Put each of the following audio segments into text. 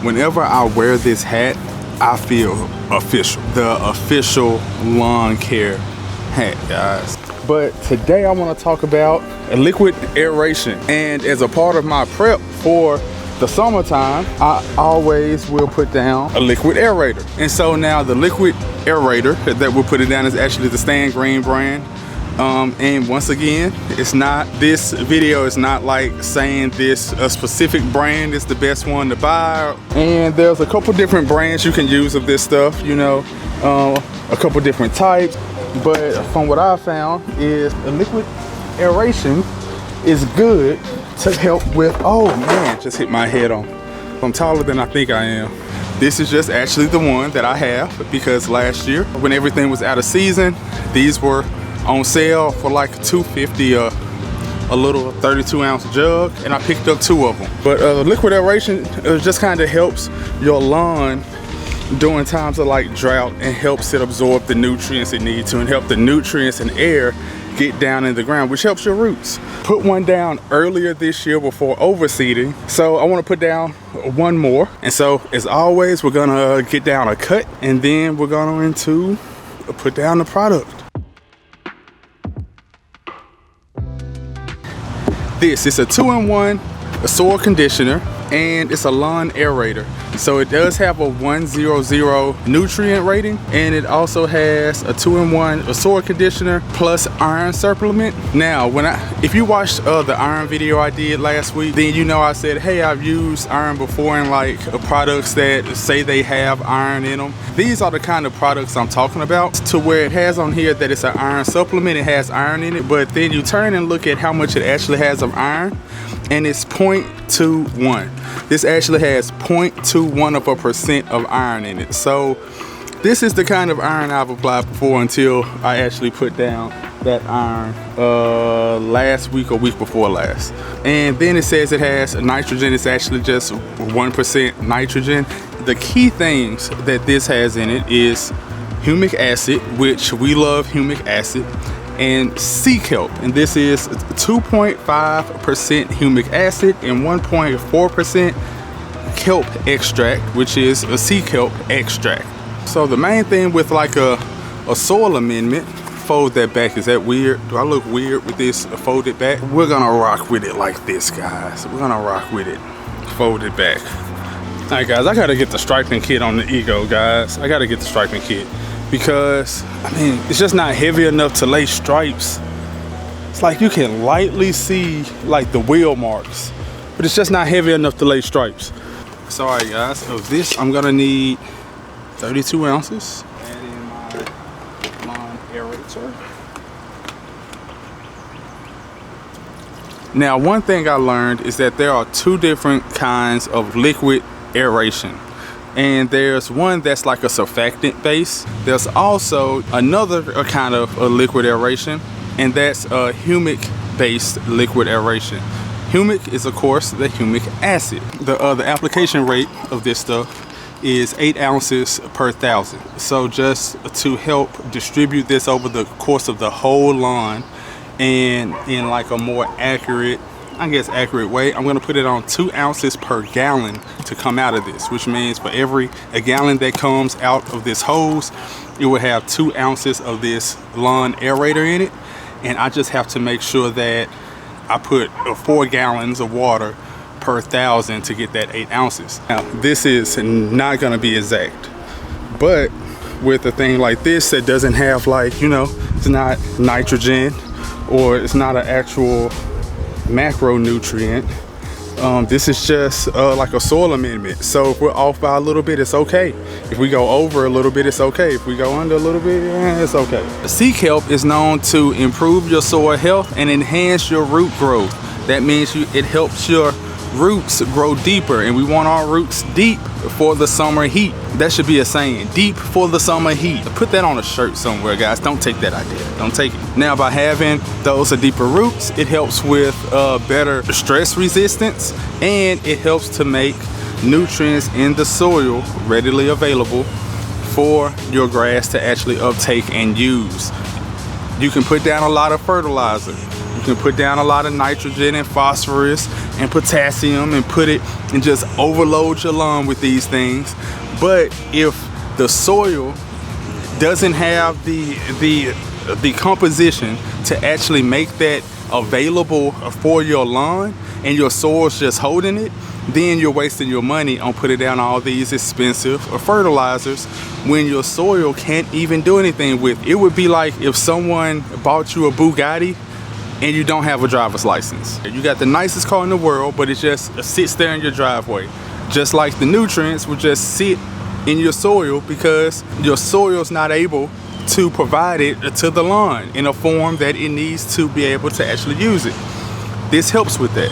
whenever I wear this hat, I feel official. The official lawn care hat, guys. But today I want to talk about a liquid aeration. And as a part of my prep for the summertime, I always will put down a liquid aerator. And so now the liquid aerator that we'll put it down is actually the Stan Green brand. And once again, this video is not like saying this a specific brand is the best one to buy. And there's a couple different brands you can use of this stuff, you know, a couple different types. But from what I found is a liquid aeration is good to help with, oh man, just hit my head on. I'm taller than I think I am. This is just actually the one that I have because last year when everything was out of season, these were on sale for like $2.50 a little 32-ounce jug, and I picked up 2 of them. But liquid aeration just kind of helps your lawn during times of like drought and helps it absorb the nutrients it needs to and help the nutrients and air get down in the ground, which helps your roots. Put one down earlier this year before overseeding, so I want to put down one more. And so as always, we're gonna get down a cut and then we're going to put down the product. This is a 2-in-1 soil conditioner and it's a lawn aerator. So it does have a 100 nutrient rating, and it also has a 2-in-1 soil conditioner plus iron supplement. Now, if you watched the iron video I did last week, then you know I said, hey, I've used iron before in like products that say they have iron in them. These are the kind of products I'm talking about, to where it has on here that it's an iron supplement, it has iron in it, but then you turn and look at how much it actually has of iron, and it's 0.21. This actually has 0.21% of iron in it. So this is the kind of iron I've applied before until I actually put down that iron last week or week before last. And then it says it has nitrogen. It's actually just 1% nitrogen. The key things that this has in it is humic acid, which we love humic acid, and sea kelp, and this is 2.5% humic acid and 1.4% kelp extract, which is a sea kelp extract. So the main thing with like a soil amendment, fold that back. Is that weird? Do I look weird with this folded back? We're gonna rock with it like this, guys. We're gonna rock with it folded back. All right, guys, I gotta get the striping kit on the Ego, guys. I gotta get the striping kit, because I mean, it's just not heavy enough to lay stripes. It's like you can lightly see like the wheel marks, but it's just not heavy enough to lay stripes. So all right, guys, of this I'm gonna need 32 ounces. Add in my lawn aerator. Now, one thing I learned is that there are 2 different kinds of liquid aeration. And there's one that's like a surfactant base. There's also another kind of a liquid aeration, and that's a humic based liquid aeration. Humic is of course the humic acid. The application rate of this stuff is 8 ounces per 1,000. So just to help distribute this over the course of the whole lawn and in like a more accurate way, I'm gonna put it on 2 ounces per gallon to come out of this, which means for a gallon that comes out of this hose, it will have 2 ounces of this lawn aerator in it. And I just have to make sure that I put 4 gallons of water per 1,000 to get that 8 ounces. Now, this is not gonna be exact, but with a thing like this that doesn't have, like, you know, it's not nitrogen or it's not an actual macronutrient, this is just like a soil amendment. So if we're off by a little bit, it's okay. If we go over a little bit, it's okay. If we go under a little bit, it's okay. Sea kelp is known to improve your soil health and enhance your root growth. That means it helps your roots grow deeper, and we want our roots deep for the summer heat. That should be a saying, deep for the summer heat. Put that on a shirt somewhere, guys. Don't take that idea. Don't take it. Now, by having those deeper roots, it helps with better stress resistance, and it helps to make nutrients in the soil readily available for your grass to actually uptake and use. You can put down a lot of fertilizer. You can put down a lot of nitrogen and phosphorus and potassium and put it and just overload your lawn with these things. But if the soil doesn't have the composition to actually make that available for your lawn, and your soil's just holding it, then you're wasting your money on putting down all these expensive fertilizers when your soil can't even do anything with it. It would be like if someone bought you a Bugatti and you don't have a driver's license. You got the nicest car in the world, but it just sits there in your driveway. Just like the nutrients would just sit in your soil because your soil's not able to provide it to the lawn in a form that it needs to be able to actually use it. This helps with that.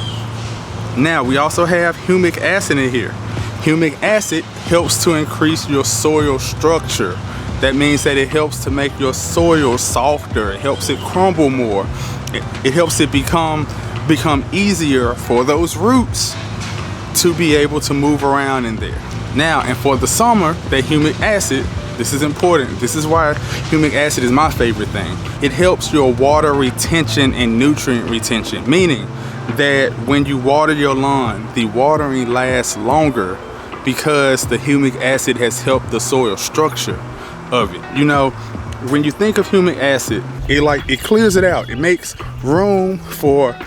Now we also have humic acid in here. Humic acid helps to increase your soil structure. That means that it helps to make your soil softer. It helps it crumble more. It helps it become easier for those roots to be able to move around in there. Now, and for the summer, that humic acid, this is important. This is why humic acid is my favorite thing. It helps your water retention and nutrient retention, meaning that when you water your lawn, the watering lasts longer because the humic acid has helped the soil structure of it. You know, when you think of humic acid, it clears it out. It makes room for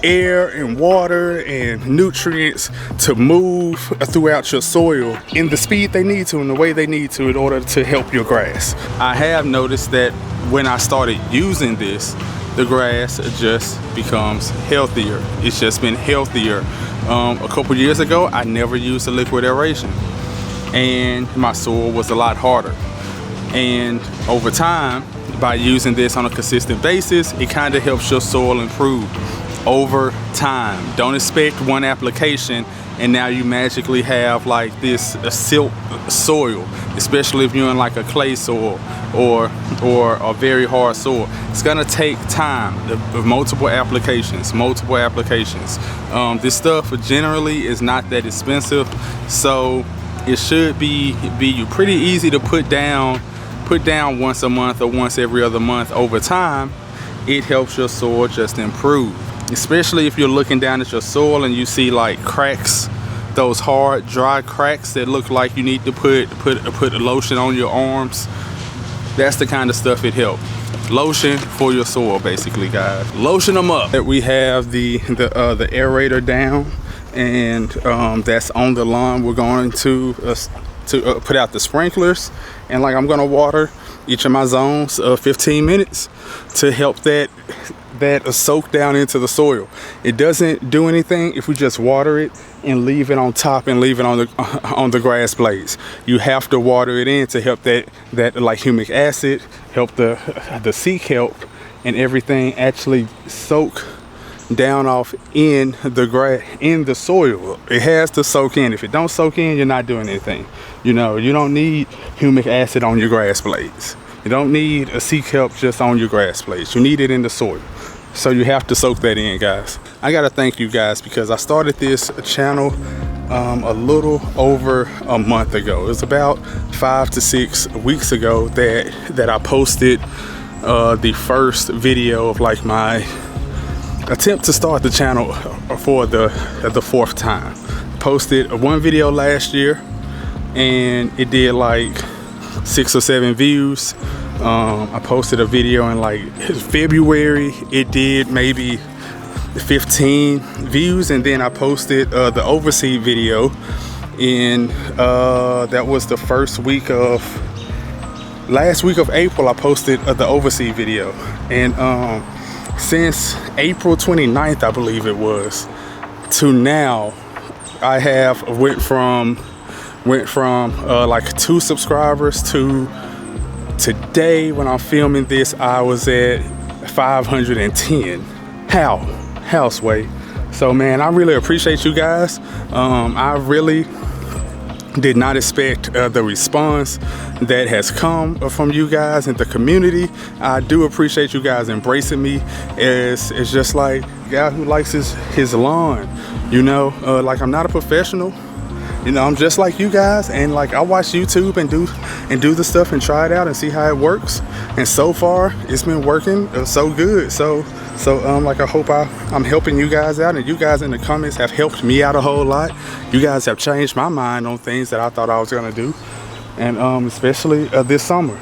air and water and nutrients to move throughout your soil in the speed they need to, in the way they need to, in order to help your grass. I have noticed that when I started using this, the grass just becomes healthier. It's just been healthier. A couple years ago, I never used a liquid aeration, and my soil was a lot harder. And over time, by using this on a consistent basis, it kind of helps your soil improve over time. Don't expect one application and now you magically have like this silt soil, especially if you're in like a clay soil or a very hard soil. It's gonna take time, multiple applications. This stuff generally is not that expensive, so it should be pretty easy to put down once a month or once every other month. Over time, it helps your soil just improve, especially if you're looking down at your soil and you see like cracks, those hard dry cracks that look like you need to put lotion on your arms. That's the kind of stuff it helps. Lotion for your soil, basically, guys. Lotion them up. We have the aerator down, and that's on the lawn. We're going to put out the sprinklers, and like I'm gonna water each of my zones 15 minutes to help that soak down into the soil. It doesn't do anything if we just water it and leave it on top and leave it on the grass blades. You have to water it in to help that like humic acid, help the sea kelp and everything actually soak down off in the soil. It has to soak in. If it don't soak in, you're not doing anything. You know, you don't need humic acid on your grass blades. You don't need a sea kelp just on your grass blades. You need it in the soil. So you have to soak that in, guys. I gotta thank you guys because I started this channel a little over a month ago. It was about 5 to 6 weeks ago that I posted the first video of like my attempt to start the channel for the 4th time. Posted one video last year and it did like 6 or 7 views. I posted a video in like February. It did maybe 15 views, and then I posted the overseed video in that was the last week of April. I posted the overseed video, and since April 29th, I believe it was, to now, I have went from like 2 subscribers to today when I'm filming this, I was at 510. How, Sway? So man, I really appreciate you guys. I really did not expect the response that has come from you guys and the community. I do appreciate you guys embracing me as just like a guy who likes his lawn. You know, like I'm not a professional. You know, I'm just like you guys, and like I watch YouTube and do the stuff and try it out and see how it works. And so far, it's been working so good. So So like I hope I'm helping you guys out, and you guys in the comments have helped me out a whole lot. You guys have changed my mind on things that I thought I was gonna do, and especially this summer.